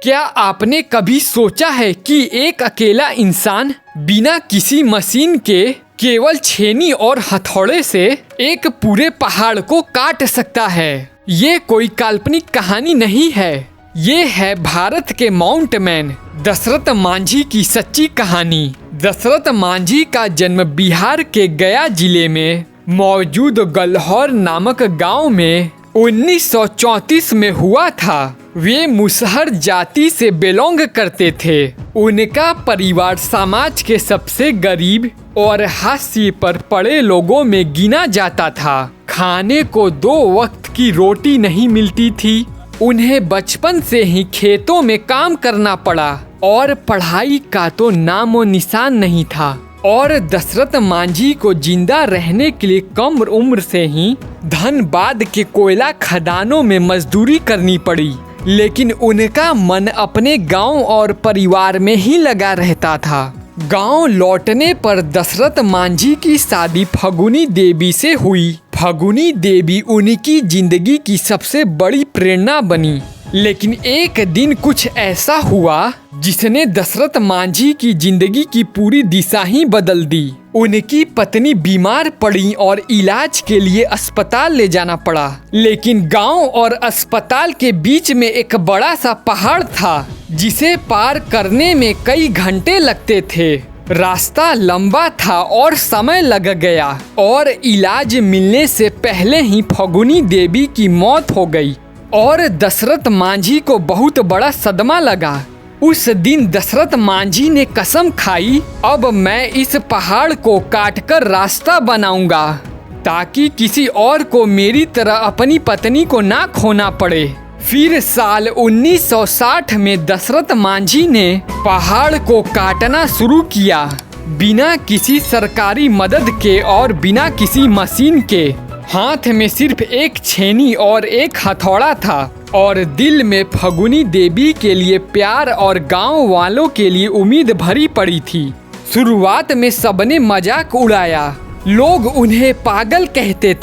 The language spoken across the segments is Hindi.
क्या आपने कभी सोचा है कि एक अकेला इंसान बिना किसी मशीन के केवल छेनी और हथौड़े से एक पूरे पहाड़ को काट सकता है? ये कोई काल्पनिक कहानी नहीं है, ये है भारत के माउंट मैन दशरथ मांझी की सच्ची कहानी। दशरथ मांझी का जन्म बिहार के गया जिले में मौजूद गलहौर नामक गांव में 1934 में हुआ था। वे मुसहर जाति से बिलोंग करते थे। उनका परिवार समाज के सबसे गरीब और हाशिए पर पड़े लोगों में गिना जाता था। खाने को 2 वक्त की रोटी नहीं मिलती थी। उन्हें बचपन से ही खेतों में काम करना पड़ा और पढ़ाई का तो नामो निशान नहीं था। और दशरथ मांझी को जिंदा रहने के लिए कम उम्र से ही धनबाद के कोयला खदानों में मजदूरी करनी पड़ी, लेकिन उनका मन अपने गांव और परिवार में ही लगा रहता था। गांव लौटने पर दशरथ मांझी की शादी फगुनी देवी से हुई। फगुनी देवी उनकी जिंदगी की सबसे बड़ी प्रेरणा बनी। लेकिन एक दिन कुछ ऐसा हुआ जिसने दशरथ मांझी की जिंदगी की पूरी दिशा ही बदल दी। उनकी पत्नी बीमार पड़ी और इलाज के लिए अस्पताल ले जाना पड़ा। लेकिन गांव और अस्पताल के बीच में एक बड़ा सा पहाड़ था जिसे पार करने में कई घंटे लगते थे। रास्ता लंबा था और समय लग गया और इलाज मिलने से पहले ही फगुनी देवी की मौत हो गई और दशरथ मांझी को बहुत बड़ा सदमा लगा। उस दिन दशरथ मांझी ने कसम खाई, अब मैं इस पहाड़ को काटकर रास्ता बनाऊंगा ताकि किसी और को मेरी तरह अपनी पत्नी को ना खोना पड़े। फिर साल 1960 में दशरथ मांझी ने पहाड़ को काटना शुरू किया, बिना किसी सरकारी मदद के और बिना किसी मशीन के। हाथ में सिर्फ एक छेनी और एक हथौड़ा था और दिल में फगुनी देवी के लिए प्यार और गांव वालों के लिए उम्मीद भरी पड़ी थी। शुरुआत में सबने मजाक उड़ाया। लोग उन्हें पागल कहते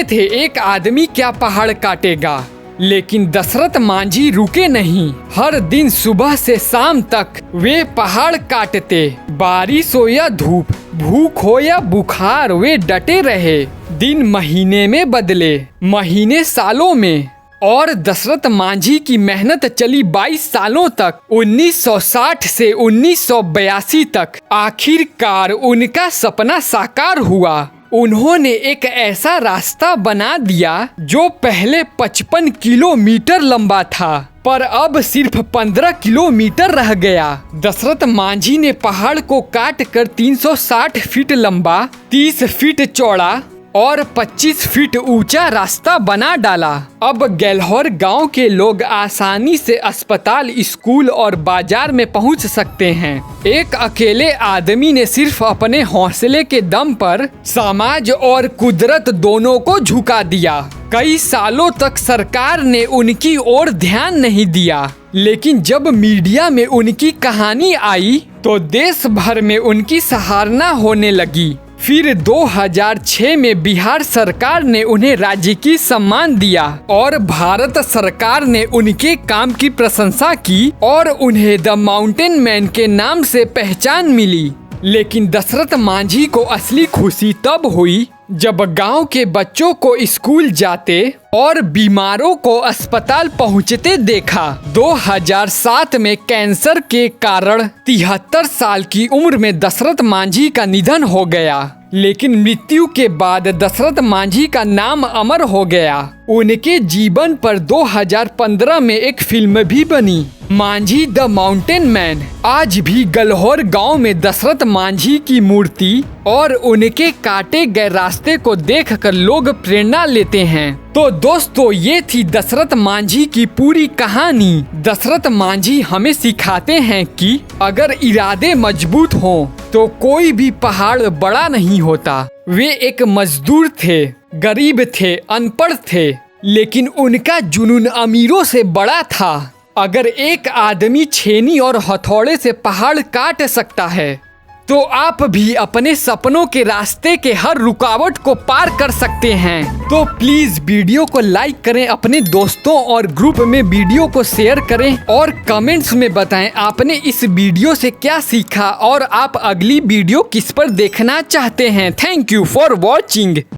थे एक आदमी क्या पहाड़ काटेगा। लेकिन दशरथ मांझी रुके नहीं। हर दिन सुबह से शाम तक वे पहाड़ काटते। बारिश हो या धूप, भूख हो या बुखार, वे डटे रहे। दिन महीने में बदले, महीने सालों में, और दशरथ मांझी की मेहनत चली 22 सालों तक। 1960 से 1982 तक आखिरकार उनका सपना साकार हुआ। उन्होंने एक ऐसा रास्ता बना दिया जो पहले 55 किलोमीटर लंबा था पर अब सिर्फ 15 किलोमीटर रह गया। दशरथ मांझी ने पहाड़ को काट कर 360 फीट लंबा, 30 फीट चौड़ा और 25 फीट ऊंचा रास्ता बना डाला। अब गलहौर गांव के लोग आसानी से अस्पताल, स्कूल और बाजार में पहुंच सकते हैं। एक अकेले आदमी ने सिर्फ अपने हौसले के दम पर समाज और कुदरत दोनों को झुका दिया। कई सालों तक सरकार ने उनकी ओर ध्यान नहीं दिया, लेकिन जब मीडिया में उनकी कहानी आई तो देश भर में उनकी सराहना होने लगी। फिर 2006 में बिहार सरकार ने उन्हें राजकीय सम्मान दिया और भारत सरकार ने उनके काम की प्रशंसा की और उन्हें द माउंटेन मैन के नाम से पहचान मिली। लेकिन दशरथ मांझी को असली खुशी तब हुई जब गांव के बच्चों को स्कूल जाते और बीमारों को अस्पताल पहुंचते देखा। 2007 में कैंसर के कारण 73 साल की उम्र में दशरथ मांझी का निधन हो गया। लेकिन मृत्यु के बाद दशरथ मांझी का नाम अमर हो गया। उनके जीवन पर 2015 में एक फिल्म भी बनी, मांझी द माउंटेन मैन। आज भी गलहौर गांव में दशरथ मांझी की मूर्ति और उनके काटे गए रास्ते को देखकर लोग प्रेरणा लेते हैं। तो दोस्तों, ये थी दशरथ मांझी की पूरी कहानी। दशरथ मांझी हमें सिखाते हैं कि अगर इरादे मजबूत हों तो कोई भी पहाड़ बड़ा नहीं होता। वे एक मजदूर थे, गरीब थे, अनपढ़ थे, लेकिन उनका जुनून अमीरों से बड़ा था। अगर एक आदमी छेनी और हथौड़े से पहाड़ काट सकता है तो आप भी अपने सपनों के रास्ते के हर रुकावट को पार कर सकते हैं। तो प्लीज वीडियो को लाइक करें, अपने दोस्तों और ग्रुप में वीडियो को शेयर करें और कमेंट्स में बताएं आपने इस वीडियो से क्या सीखा और आप अगली वीडियो किस पर देखना चाहते हैं। Thank you for watching.